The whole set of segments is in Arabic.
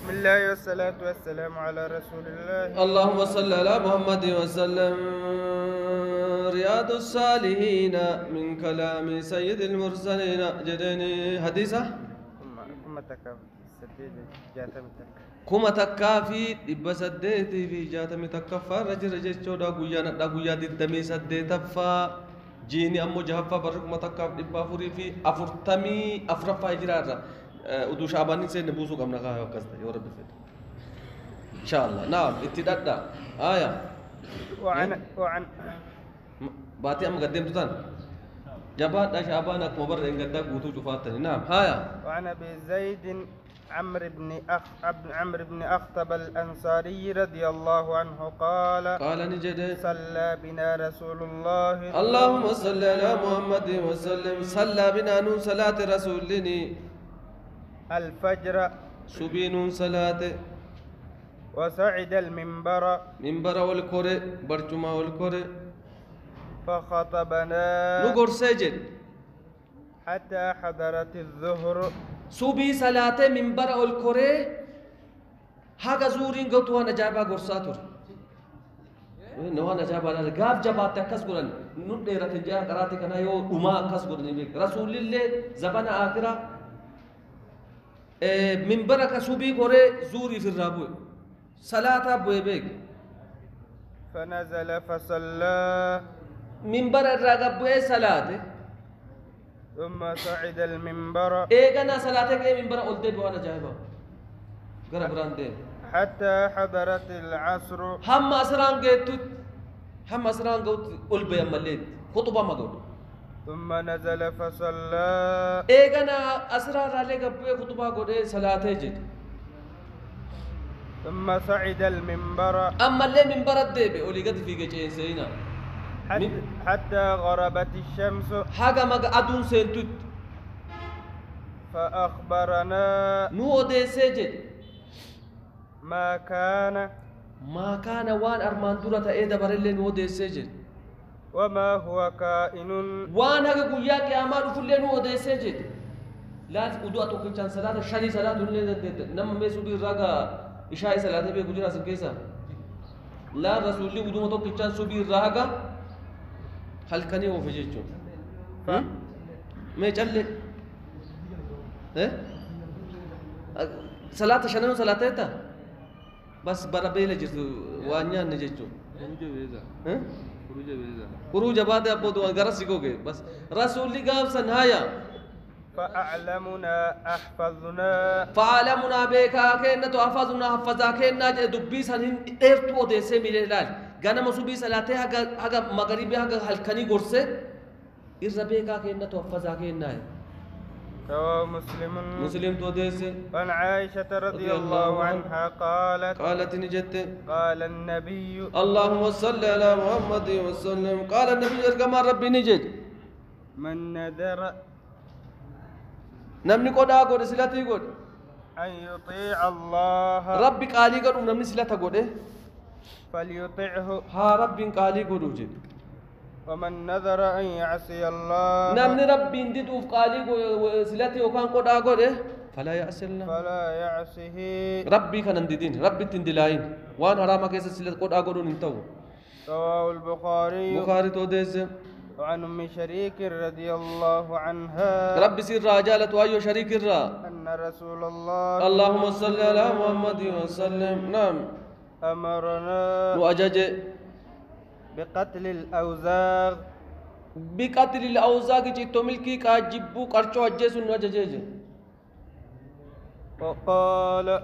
بسم الله والصلاة والسلام على رسول الله. اللهم صل على محمد وسلم. رياض الصالحين من كلام سيد المرسلين جدني حديثة ثم تكف سديد جاتم تك كما تكافي بسديتي في جاتم تكفى رجل جيتشودا غيانا دا غيا ددمي سديتفا جيني امو جهفا بركما تكاف دبافوري في افرتمي افرفا جرارا ودو شعباني سي نبوسو كمنا كا وكست يا رب فيد ان شاء الله. نعم اتدادا آية وعن باتي ام قدمت تان جبات شعبانك مبر ان قد غوتو شفاتني. نعم هايا. وعن ابي زيد عمرو بن اخطب الانصاري رضي الله عنه قال نجد صلى بنا رسول الله اللهم صل على محمد وسلم. صلى بنا نون صلاة رسولني الفجر سبين صلاة وصعد المنبر منبر والكوري برجما والكوري فخطبنا نقر سجد حتى حضرت الظهر سبي صلاة منبر والكوري حاجة زورين قوتوا نجابا قرصاتور نوان نجابا قاف جبات تكس قرن نديرة جاء قراتي كنا يو أما كس قرن رسول الله زبان آخرة منبر كسبي قري زوري في الرابو صلاة بويبك فنزل فصلى منبر الرقب صلاة ثم صعد المنبر ايغنا صلاتك اي منبر قلت بوانا جايبا غرا براندين حتى حضرت العصر هم اسران قيت هم اسران قوت قلبي مليت خطبه ما قول ثم نزل فصلى ايغنا اسرار عليك خطبه قول صلاه جد ثم صعد المنبر اما اللي منبر الدبي ولي قد في جين سينا حتى غربت الشمس حاجه ما ادون سنتت فاخبرنا نو دي سجد ما كان وان ارمان دوره اي دبر اللي نو دي سجد وما هو كائن وان هذا قويا قيامات فلين نو دي سجد لا ودو اتو كان صلاه شري صلاه اللي نم مسودي راغا إشاء صلاة بي قدرة سكيسا لا رسول الله ودو متو كان سبي راغا هل كان يو فجيجو ما يجلي صلاة شنو صلاة تا بس برابيل جتو وانيا نجيجو خروج بعد ابو دو غرس سيكوغي بس رسول الله قال سنهايا فأعلمنا أحفظنا بك كأنه أحفظنا حفظا كأنه دبي سنين إرتو ديسه ميلال غانا مسوبي صلاته هاga مغربي هاga هلكني غرسه إرزا بك كأنه حفظا كأنه رواه مسلم تو ديسه. عن عائشة رضي الله عنها قالت نجت قال النبي اللهم صل على محمد وسلم. قال النبي كما ربي نجت من نذر نمني قدا قد سلاتي قد أن يطيع الله ربي قالي قد نمني سلاتا قد فليطعه ها ربي قالي قد وجد. ومن نذر أن يعصي الله نمني ربي اندد قالي سلاتي وكان قدا قد فلا يعصي الله يعصيه ربي كان انددين ربي تندلاين وان حرام كيس سلات قدا قد ننتو. رواه البخاري توديز. وعن أم شريك رضي الله عنها ربي سر راجالة وأيو شريك الرا أن رسول الله اللهم صل على محمد وسلم. نعم أمرنا وأجج بقتل الأوزاق جيتو ملكي كاجبو قرشو أجيسو وأججج.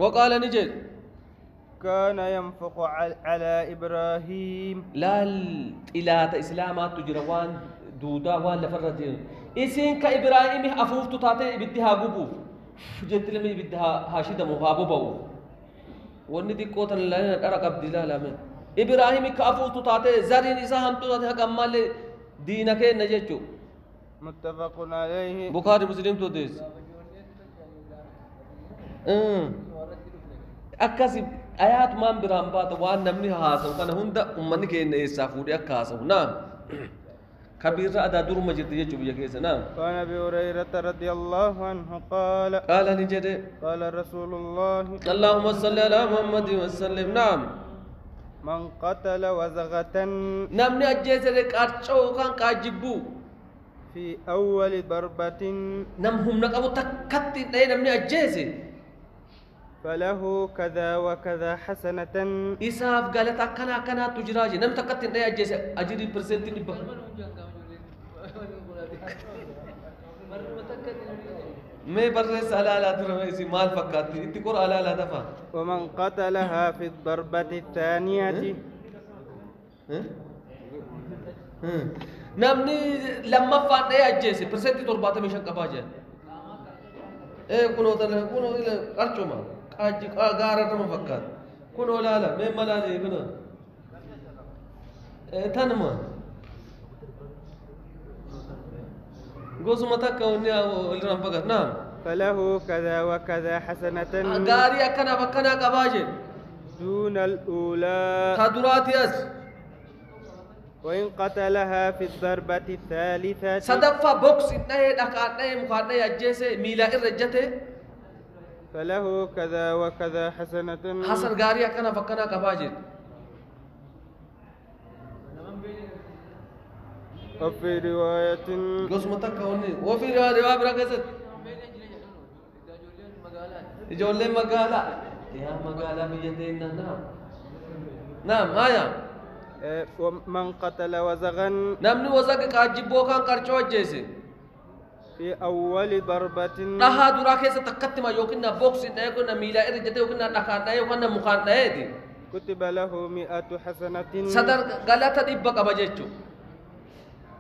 وقال نجد كان ينفق على إبراهيم لا الإلهة إسلامات تجروان دودا وان لفرتين إسين كإبراهيم أفوف تطاتي بدها قبوف جدت لمي بدها هاشدة مهابوبو واني دي قوتن لنا أرق عبد الله لامن إبراهيم كأفوف تطاتي زرين إسا هم تطاتي حق أمال دينك نجيجو. متفق عليه بخاري مسلم توديس. أكاسب آيات مان برامبات وان نمني هاسو كان هندا أمني كين إسافوري أكاسو. نعم كبير أدا دور مجد يجوا بيجيس نعم. وعن أبي هريرة رضي الله عنه قال قال نجد قال رسول الله اللهم صل على محمد وسلم نعم. من قتل وزغة نمني أجيس لك أرشو كان كاجبو في أول ضربة نمهم نقبو تكت إيه نمني أجيس فله كذا وكذا حسنة إساف قالت أكنا كنا تجراجي نم تكت إيه أجيس أجري برسنتي نبه मैं बर्रे साला ला तो रहे इसी माल फकाती इतनी कोर आला ला दफा ومن قتلها في الضربة الثانية نمني لما فات ايه اجيسي برسنتي ترباته مشان كباجه ايه كنو تله كنو الى ارچوما اج غارت ما فكات كنو لا لا मैं ملا دي كنو تنما غوسو متا كوني الرام فقط نعم فله كذا وكذا حسنة غاري اكنا بكنا كباجه دون الأولى تدراتي اس وإن قتلها في الضربة الثالثة صدفة بوكس إنه دكانه مخانه يجيسه ميلا الرجته فله كذا وكذا حسنة حسن غاري أكنا فكنا كباجد وفي رواية قوس متكوني وفي رواية بركزت جولة مقالة يا مقالة بيدينا نعم نعم آية ومن قتل وزغا نمني وزغ كاجبو كان قرچو جيسي في أول ضربة نها درا كيسه تكتما يوكنا بوكس نه كنا ميلا ارجته يوكنا دكان نه يوكنا مخان نه دي كتب له 100 حسنة صدر غلطه ديبا كبجچو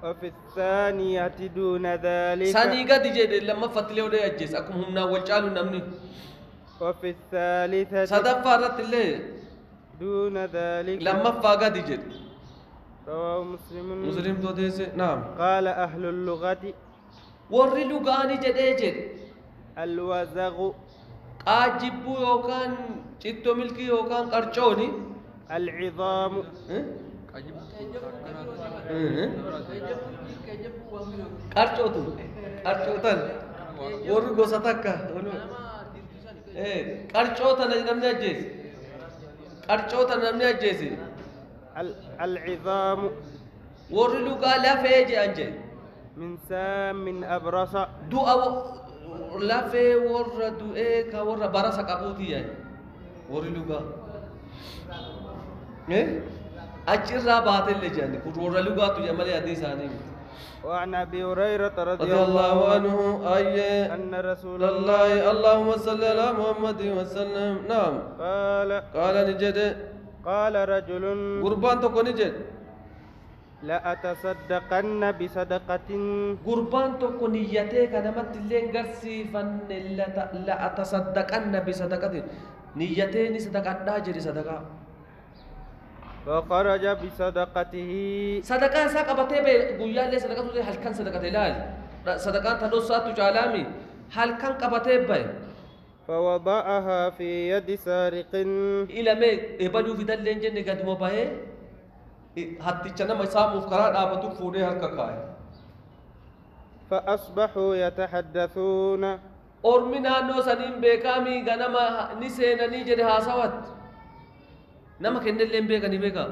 وفي الثانية دون ذلك ساني قد جد لما فتلوا ده أجلس أكم همنا والجالو نمني وفي الثالثة صدق فارت اللي دون ذلك لما فاقد جد رواه مسلم تو ديس نعم قال أهل اللغة وري لغاني جد جد الوزغ أجيبو يوكان چتو ملكي يوكان قرچوني العظام قرچوتو قرچوتن ور غوساتكا قرچوتن نمني اجيس قرچوتن نمني اجيس العظام ور لغا لا فيجي انجي من سام من أبرص دو أو لا في ور دو إيه كور برا سكابوتي يعني ور لغا أجرا بات اللي جاني كور لغا تجي ملي حديث عني وعن أبي هريرة رضي الله عنه أي أن رسول الله اللهم صل على محمد وسلم نعم قال نجد قال رجل قربان تو نجد لا أتصدقن بصدقة قربان تو نيته كنمت اللين غرسي فن لا أتصدقن بصدقة نيته ني صدقة داجري صدقة فخرج بصدقته صدقة ساقبته بقويا لي صدقة تو هل كان صدقة لال صدقة تدوسات جالامي هل كان قبته باي فوضعها في يد سارق إلى ما إبادو في دلين جن قد مباي حتى جنا مسام مفكرة أبتو فوري هالكاي فأصبحوا يتحدثون اور من أنو سنين بكامي غنما نسينا نيجي هاسوات نما كنا اللي بيكا نبيكا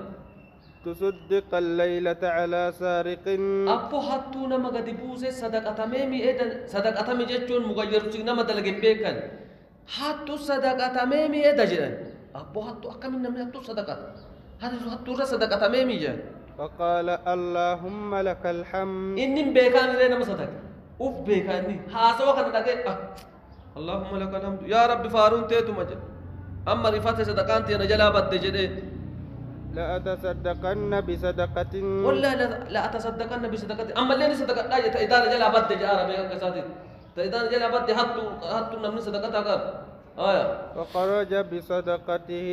تصدق الليلة على سارق أبو حتو نما قد بوسه صدقة تمامي إذا صدقة تمامي جتون مغير سيغ نما دلقين بيكا حتو صدقة تمامي إذا جران أبو حتو أكمل نما حتو صدقة هذا حتو صدقة تمامي جان فقال اللهم لك الحمد إني بيكا نرينا ما صدق أوف بيكا إني حاسوا كنا دقي اللهم لك الحمد يا رب فارون تيتو مجد أما رفاتي صدقانتي أنا جلا بد جدي لا أتصدقن بصدقة ولا لا أتصدقن بصدقة أما اللي صدقة لا إذا جلا بد جاء ربي كساتي إذا جلا بد حطوا نمني صدقة أكر آية وخرج بصدقته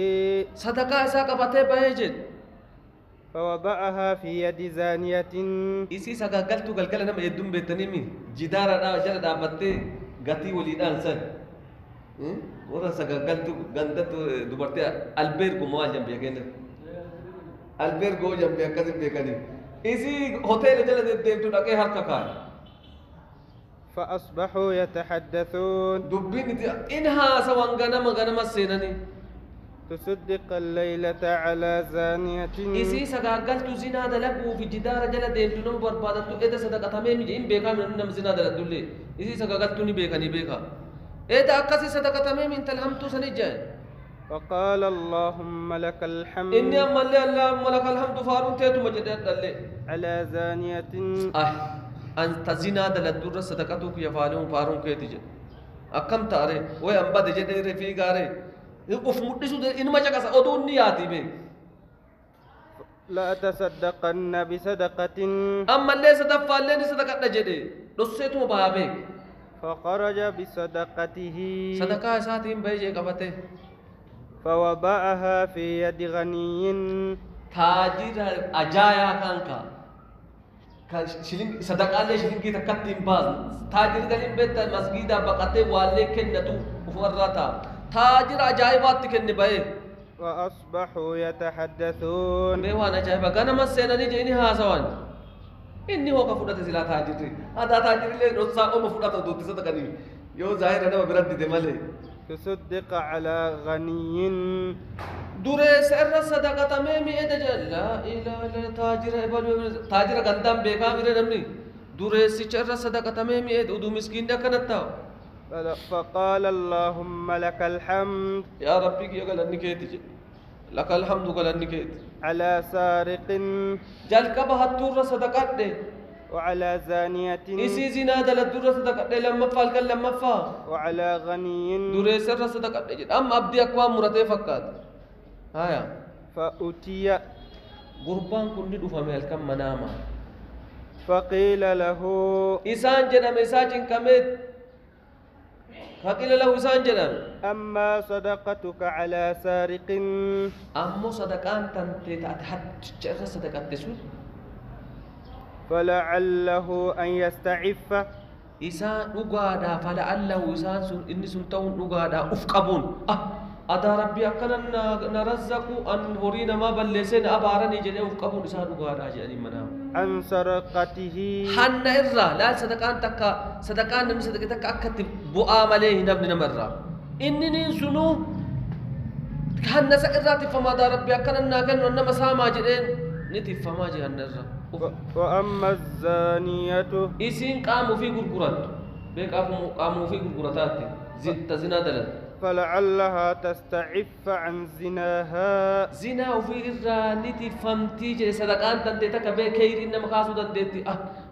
صدقة ساق بته بيجد فوضعها في يد زانية إسي ساق قلتو قلقل نم يدوم بتنيمي جدار جلا بته قتي وليدان سن ورا سقالتو غندتو دوبرتي البير کو موال جنب يكن البير کو جنب يكن بيكني إذا هوتيل جلد الدين تلاقي هالككان فأصبحوا يتحدثون دبين إنها سوان غنم السيناني تصدق الليلة على زانية إذا سقاقل تزنا دلقوا في جدار جلد الدين تنم بربادتو إذا صدق تمام جين بيكا من نم زنا دلقوا لي إذا سقاقل تني بيكا ني بيكا إذا أكسي صدق تمام انت الحمد سنجان وقال اللهم لك الحمد إني أما اللي اللهم لك الحمد فارون تيتو مجدد اللي على زانية أنت زنا دلدور صدقتك يا فارون كيتي أكم تاري ويأمبا دجدي رفيق آري يقف مدسو إنما جاكس أدون نياتي بي لا تصدقن بصدقة أما اللي صدق اللي صدقت نجدي نسيتو بابي فخرج بصدقته صدقة ساتين بيجي قبته فوضعها في يد غني تاجر أجايا كانكا شلين صدقة اللي شلين كي تكتم باز تاجر قليل بيت مسجد بقته والله كنتو وفرتا تاجر أجايبات كن باي وأصبحوا يتحدثون بيوانا جايبا كان مسينا نجيني هاسوان إني هو كفودة سلا تاجر هذا تاجر اللي نصا أم فودة دوتي صدقني يو ظاهر أنا ببرد دمالي تصدق على غني دوري سر صدقة ميمي إدجال لا إله إلا تاجر إبالو تاجر غندام بيكا ميري نمني دوري سر صدقة ميمي إد ودو مسكين دا كنتا فقال اللهم لك الحمد يا ربي يا قال النكيت لك الحمد قال النكيت على سارق جل كبه الدور صدقات دي وعلى زانية إسي زنا دل الدور صدقات دي لما فال كل لما فا وعلى غني دور سر صدقات دي أم أبدي أقوام مرتي فكات هايا فأتي قربان كن دفع مهل كم مناما فقيل له إسان جنم إساجن كمت فقيل له إسان جنم أما صدقتك على سارق أمو صدقان تنتي تحت جرى صدقات تسود فلعله أن يستعف إسان نقادا فلعله إسان إني سنتون نقادا أفقبون أدا ربي أكنا نرزق أن هورينا ما بلسين أبارني جدي أفقبون إسان نقادا جاني منام عن سرقته حن إرّا لا صدقان تكا صدقان نم صدق تكا أكتب بؤامله نبني نمرّا إنني سنو حن سإرّا تفما دا ربي أكنا ناكن ونما ساما جدين نتفما جهن إرّا وأما الزانية إسين قاموا في قرقرات بيك قاموا في قرقراتات زنا دلت فلعلها تستعف عن زناها زنا وفي إرانتي فمتي جري صدقان تنتيتك بكير إنما قاسو تنتيتي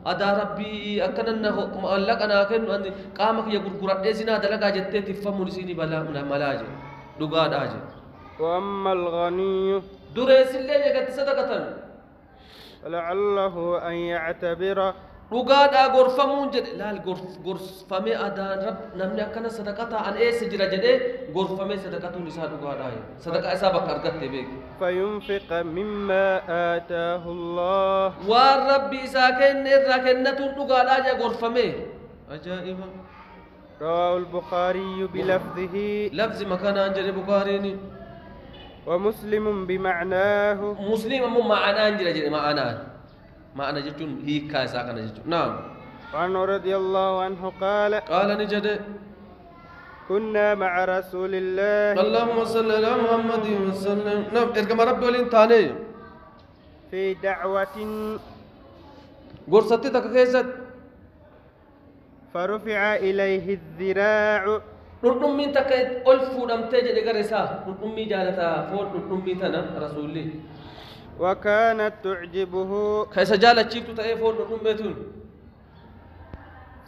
أدا ربي أكننا مؤلق أنا أكن أن قامك يقول قرأت زنا دلقا جتتي فمرسيني بلا من ملاجي لقاد آجي وأما الغني دريس اللي يقت صدقة فلعله أن يعتبر dhugaadha gorfamuun jedhe laal gorfamee adaan rab namni akkana sadaqata an eessa jira jedhee gorfamee sadaqatuun isaa dhugaadha sadaqa isaa bakka argatte beek فينفق مما آتاه الله waan rabbi isaa kenne irraa kennatuun dhugaadha jee gorfamee ajaa'iba رواه البخاري بلفظه لفظ مكانان jedhe bukaariin ومسلم بمعناه مسلم مو معنaan jira jedhe ma'anaan معنى جتون هي كايسا كان جتون نعم وعنه رضي الله عنه قال نجد كنا مع رسول الله اللهم صل على محمد وسلم نعم ارجع رب ولين ثاني في دعوة غرستي تكيست فرفع إليه الذراع نطمين تكيت ألف ودمتج دعرسا نطمين جالتا فور نطمين تنا رسولي وكانت تعجبه كيس جالت شيفتو تأيفون نطميتون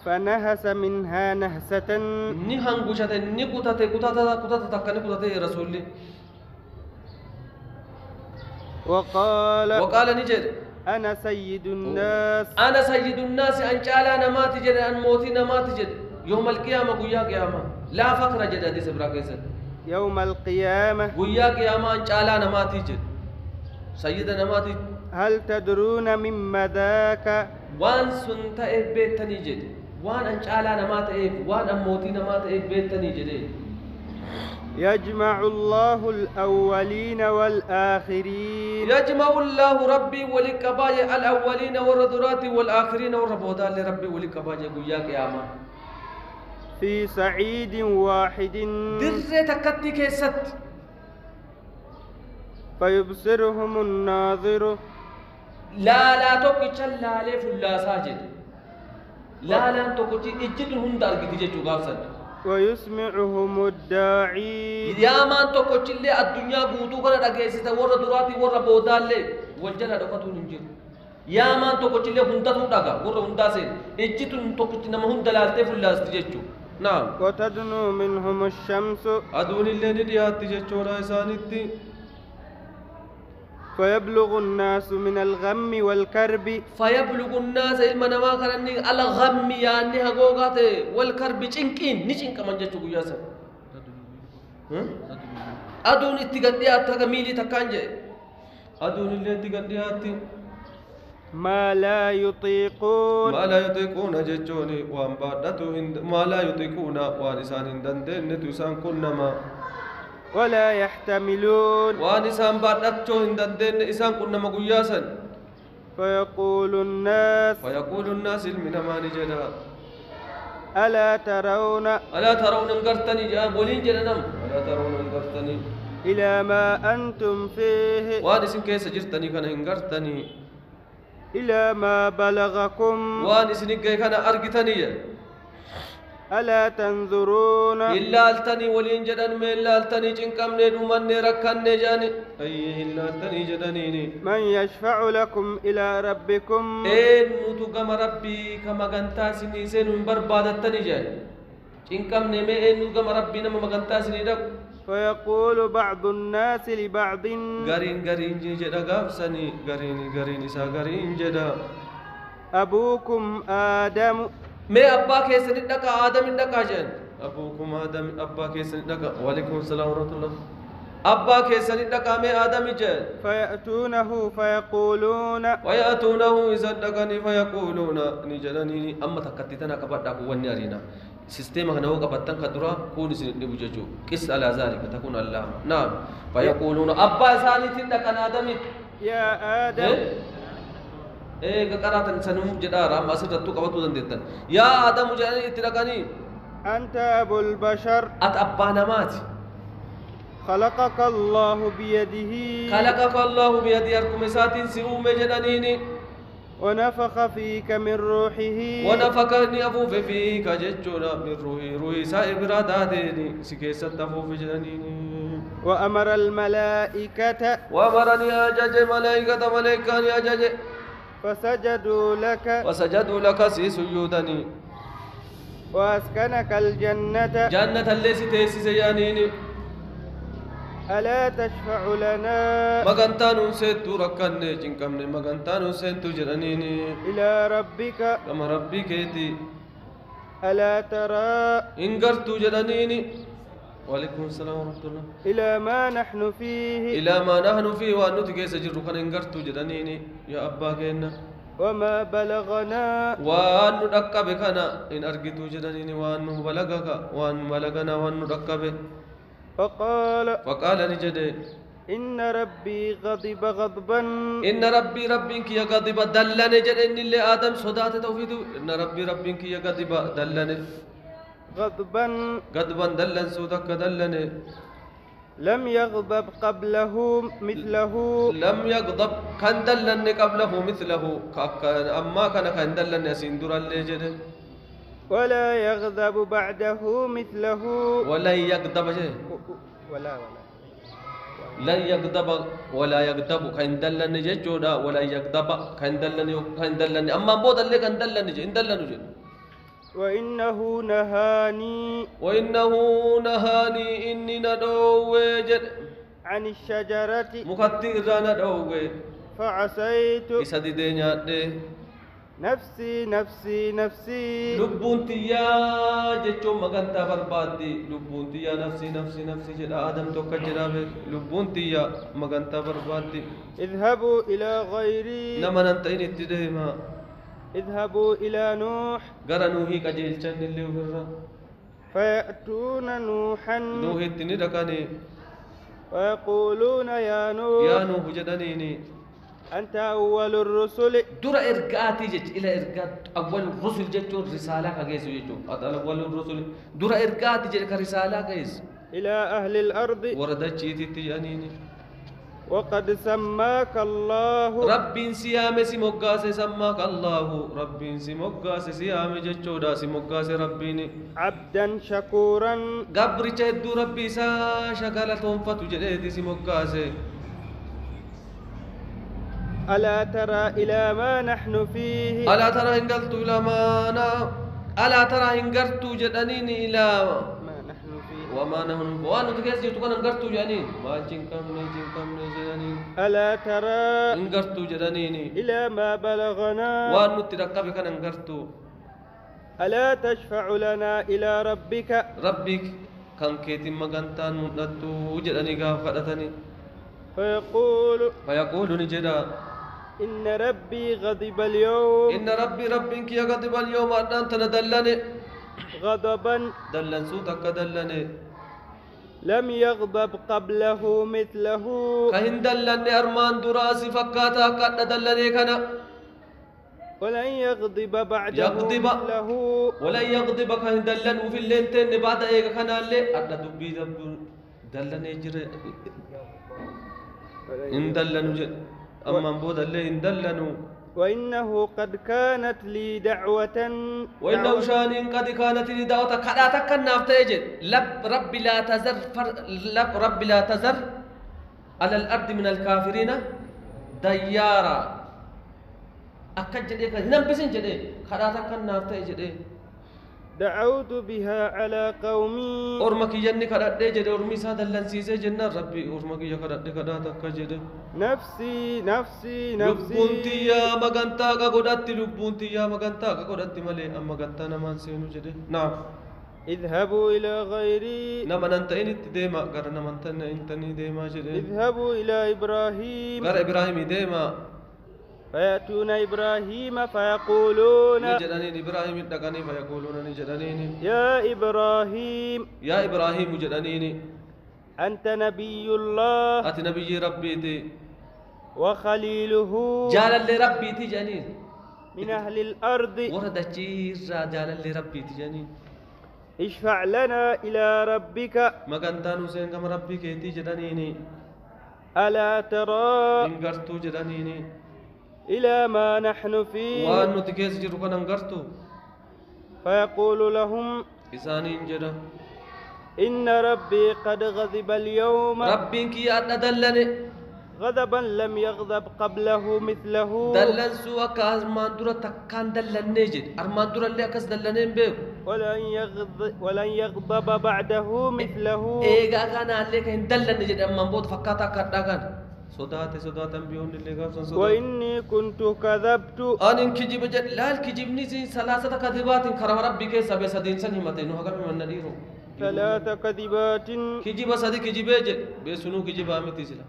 فنهس منها نهسة نهان قشة نكوتة تكني كوتة رسولي وقال نجد أنا سيد الناس أن جعل نمات جد أن موتي نمات جد يوم القيامة قيا قيامة لا فقر جد هذه سبرا كيسد يوم القيامة قيا قيامة أن جعل نمات جد سيد نمات هل تدرون مما ذاك وان سنت بيتني جد وان أن جعل نمات وان أم موتي نمات بيتني جد يجمع الله الأولين والآخرين يجمع الله ربي ولكباية الأولين والردرات والآخرين والربودا لربي ولكباية قياك يا ما في سعيد واحد درة تكتي كيست فيبصرهم الناظر لا توقي لا لي فلا ساجد لا توقي اجدهم درجة تجي غافسد ويسمعهم الداعي يا مان توقي اللي الدنيا بوتو كنا دغيسته ور دراتي ور بودالله وجنا دكتو نجي يا مان توقي اللي هندتو دغا ور هنداسين اجتن توقي نما هندلالته فلا تجيچو نعم وتدنو منهم الشمس ادون اللي نديات تجيچورا اسانيتي فيبلغ الناس من الغم والكرب فيبلغ الناس علما ما كان الغم يعني هغوغاته والكرب چنقين نچنق من جچو ياسا ادون اتغديات تغميلي تكانجه ادون اللي اتغديات ما لا يطيقون جچوني وان بادتو ما لا يطيقون وانسان دندن تسان كنما ولا يحتملون وانسان بادتو هندن اسان كنما غياسن فيقول الناس من ما نجدا ألا ترون انغرتني جا بولين جنم ألا ترون انغرتني إلى ما أنتم فيه وانسن كيس جرتني كان انغرتني إلى ما بلغكم وانسن كان أرغتني ألا تنظرون إلا التني ولين جدن من إلا التني جنكم ندومن ركن جاني أيه إلا التني جدنيني من يشفع لكم إلى ربكم نوتو ربي كما غنتا سني سن بربادتني جاني جنكم نمي نوتو ربي نما غنتا سني دك فيقول بعض الناس لبعض غرين جدا غافسني غرين إسا غرين جدا أبوكم آدم मैं अब्बा के सनी डका आदम डका जन अबूकुम आदम अब्बा के सनी डका वालेकुम सलाम रहमतुल्लाह अब्बा के सनी डका मैं आदम जन فيأتونه فيقولون إذا डकनी فيقولون निजरनी अम्मा तकत्तितना कबड्डा को वन्य अरीना सिस्टम हनवो कबत्तन खदुरा कौन सी निबुजजो किस अला ज़ालिक तकुन अल्लाह नाम فيقولون अब्बा सानी थी डका आदम يا آدم قراتن سنم جدارا ما سرتو قبطو دندتن يا آدم جاني اتلقاني أنت أبو البشر أتأبا نمات خلقك الله بيده أركم ساتين سيوم جدانيني ونفخ فيك من روحه ونفخني أفوف فيك ججونا من روحي سائبرا داديني سكيسة أفوف جدانيني وأمر الملائكة وأمرني أجج ملائكة أجج فسجدوا لك سجودني وأسكنك الجنة جنة التي تيسي سيانيني ألا تشفع لنا مغنتان سيتو ركني جنكمني مغنتان سيتو جرانيني إلى ربك كما ربي كيتي ألا ترى إنغرتو جرانيني وعليكم السلام ورحمة الله إلى ما نحن فيه وأنو تكيس جرو كان انغرتو جدنيني يا أبا كينا وما بلغنا وأنو دكب كنا إن أرغتو جدنيني وأنو بلغك وأنو بلغنا وأنو دكب فقال نجدي إن ربي غضب غضبا إن ربي كي غضب دلني جد إن اللي آدم صدات توفيدو إن ربي كي غضب دلني غضبا دلن سودك دلن لم يغضب قبله مثله لم يغضب كان دلن قبله مثله أما كان دلن يسندر الليجد ولا يغضب بعده مثله ولا يغضب ولا يغضب كان دلن ججودا ولا يغضب كان دلن أما بود اللي كان دلن جن دلن جن وإنه نهاني إني ندوي جد عن الشجرة مكتئ ندوي فعصيت إسديدنيا نفسي لبونتيا جتشو مغنتا بربادي لبونتيا نفسي جد آدم توكا جرابي لبونتيا مغنتا بربادي اذهبوا إلى غيري نما ننتين اذهبوا إلى نوح غرا نوحي كجيلچن اللي وغرا فيأتون نوحا نوح التندكني ويقولون يا يا نوح نوح جدنيني أنت أول الرسل در إرقاتي جج إلى إرقات أول الرسل جتو رسالة كجيس جتو أول الرسل در إرقاتي جج كرسالة كجيس إلى أهل الأرض وردت جيتي تجانيني وقد سماك الله رب سيام سمقاس سماك الله رب سمقاس سيام جتشودا سمقاس ربيني عبدا شكورا قبر جدو ربي سا شغالتهم فتجدي سمقاس ألا ترى إلى ما نحن فيه ألا ترى إن قلت إلى ما أنا ألا ترى إن قلت جدنيني إلى ما نحن فيه وما نحن وأنا تكيس جتو كان قلت جانين ما جنكم جدنين ألا ترى إن قلت جدنيني إلى ما بلغنا وأنا تركب كان قلت ألا تشفع لنا إلى ربك ربك كان كيتم مغانتان مدتو جدني غافتني فيقول نجدا إن ربي غضب اليوم إن ربك يا غضب اليوم أنت ندلني غضبا دلن سوتك دلني لم يغضب قبله مثله كهن دلني أرمان دراسي فكاتا قد دلني كنا ولن يغضب بعده يغضب مثله ولن يغضب كهن دلن وفي اللينتين بعد إيقا كنا اللي أدى دبي دلني جري إن دلنوا أما بود اللي إن دلنوا وإنه قد كانت لي دعوة وإنه شان قد كانت لي دعوة كذا كنا نفتجد رب لا تزر على الأرض من الكافرين ديارا أكجد إيه نبسين جد كذا كنا نفتجد دعوت بها على قومي أورمك يجني كذا جد أورمي ساد اللنسيسة جنة ربي أورمك يكذا كذا تكجد نفسي نفسي لبونتي نفسي يا مغانتا كغوداتي لبونتي يا مغانتا كغوداتي مالي أما غانتا نمان سينو جد نعم اذهبوا إلى غيري نما ننتهي ديما غير نما ننتهي ديما جد اذهبوا إلى إبراهيم غير إبراهيم ديما فيأتون إبراهيم فيقولون نجدني إبراهيم دقني فيقولون نجدني يا إبراهيم يا إبراهيم جدني أنت نبي الله أتي نبي ربي تي وخليله جال اللي ربي تي جنين من أهل الأرض ورد جيرا جال اللي ربي تي جنين اشفع لنا إلى ربك ما كنتانو سين كم ربي كيتي جدنيني ألا ترى إن قرتو جدنيني إلى ما نحن فيه وأن نتكيس جرو كان قرتو فيقول لهم إسانين جدا إن ربي قد غضب اليوم ربك يا أدلني غضبا لم يغضب قبله مثله دلن سوى كأرمان درا تكان دلن نجد أرمان درا اللي أكس دلنين بيو ولن يغضب بعده مثله إيجا كان عليك إن دلن نجد أما بود فكاتا كاتا كان صدات بيون اللي غافن صدات وإني كنت كذبت أنا كجيب جد لا الكجيب نزي ثلاثة كذبات كرم ربك سبع سدين سنة متين وهكذا من نديرو ثلاث كذبات كجيب سدي كجيب جد بسنو كجيب أمتي سلا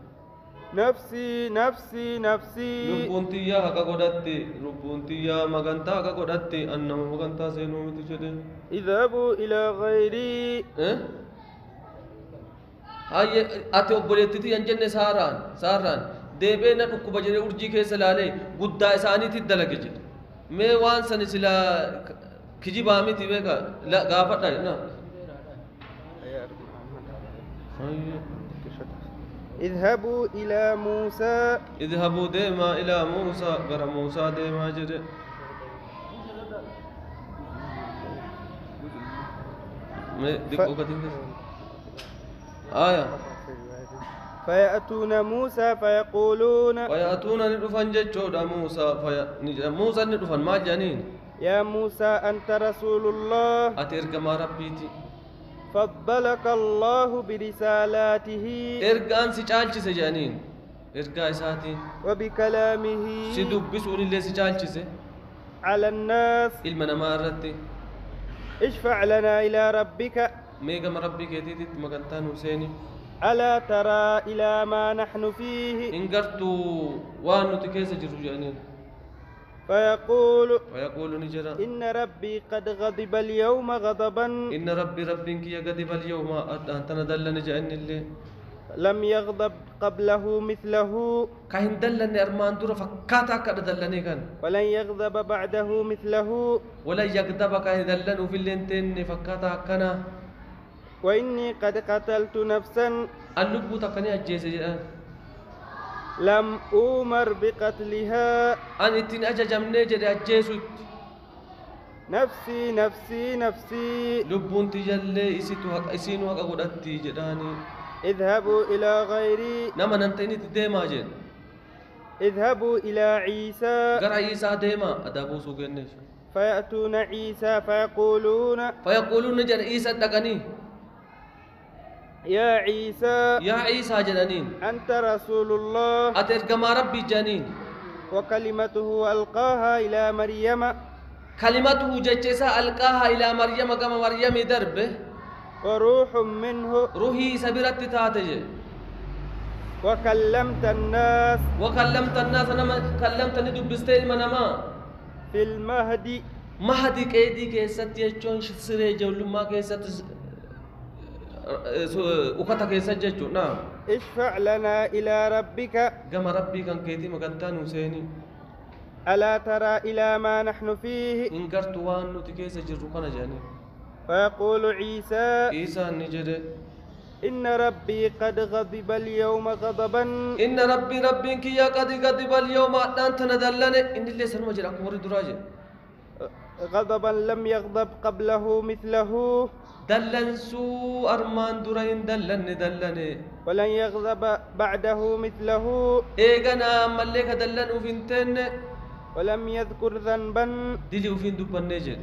نفسي نفسي نفسي ربونتي يا هكا قدرتي ربونتي يا مغانتا هكا قدرتي أنه مغانتا سينو متجدين اذهبوا إلى غيري هاي أتي أبوليتي أنجن ساران ديبنا نكو بجري أرجي كيس لالي قدا إساني تدلق جد مي وان سنسلا كجي بامي تبقى لا غافت نا اذهبوا إلى موسى اذهبوا ديما إلى موسى غير موسى ديما جد مي ديكو كتين آية فيأتون موسى فيقولون فيأتون ندفن جتشودا موسى ندفن ما جانين يا موسى أنت رسول الله أترجم ربيتي فضلك الله برسالاته إرجان سجالش سجانين إرجع ساتين وبكلامه سدبسون اللي سجالش على الناس إلمنا ما أردت اشفع لنا إلى ربك ميغم ربك يتيت مكانتان حسيني ألا ترى إلى ما نحن فيه إن قرتوا وأن تكيس جرو جانين فيقول نجرا إن ربي قد غضب اليوم غضبا إن ربك يا غضب اليوم أنت ندلني جأني اللي لم يغضب قبله مثله كاين دلني أرمان دور فكاتا كذا دلني كان ولن يغضب بعده مثله ولا يغضب كاين دلني في اللينتين فكاتا كنا وإني قد قتلت نفسا اللبو تكني أجيس لم أؤمر بقتلها أن إتين أججمني جدي أجيسو نفسي نفسي نفسي لبون تجلي إسينو حق قدرتي جداني اذهبوا إلى غيري نما ننتيني تديما جن اذهبوا إلى عيسى قرأ عيسى ديما أدابو سوغنش فيأتون عيسى فيقولون جن عيسى دقني يا عيسى جنانين أنت رسول الله أترجم ربي جنين وكلمته ألقاها إلى مريم كلمته ججسا ألقاها إلى مريم كما مريم دربه وروح منه روحي سبرت تاتج وكلمت الناس أنا كلمتني دبستين منما في المهدي مهدي كيدي كيست يجون سري جولما كيست وقتا كيست ججو نعم اشفع لنا إلى ربك كما ربي كان كيدي مكانتان حسيني ألا ترى إلى ما نحن فيه إن قرت وانو تكيس جرقنا جاني فيقول عيسى نجد إن ربي قد غضب اليوم غضبا إن ربك يا قد غضب اليوم أنت ندلني إن اللي سنما جرى أكبر دراجة غضبا لم يغضب قبله مثله دلن سو أرمان درين دلني ولن يغضب بعده مثله إيغانا ملك دلن وفنتن ولم يذكر ذنبا دلي وفين دبن نجد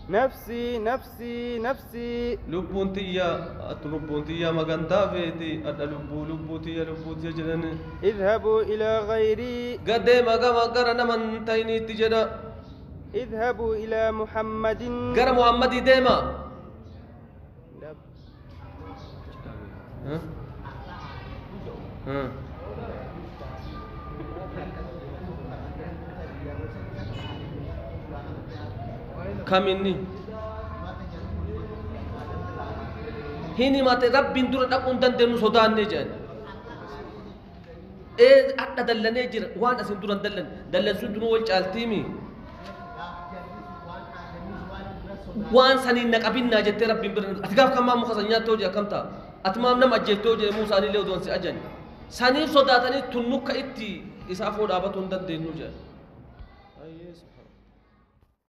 نفسي نفسي نفسي لبونتيا مغانتا فيتي أدى لبوتيا جدن اذهبوا إلى غيري قد مغانا من تيني تجدا اذهبوا إلى محمد غير محمد ديما كم إني هني ما ترب بندور أكون دندن سودان نجان أكيد دلنا نجير وان أسين دوران دلنا سودون والجالتيمي وان سنين نكابين ناجت رب بندور أتقاف كمان مخزنيا توجي أكمتا أتمام نم أجل توجي موسى عليه لودون سأجن سنين سوداتني تنوك إتي إسافور أبتون دندن نجان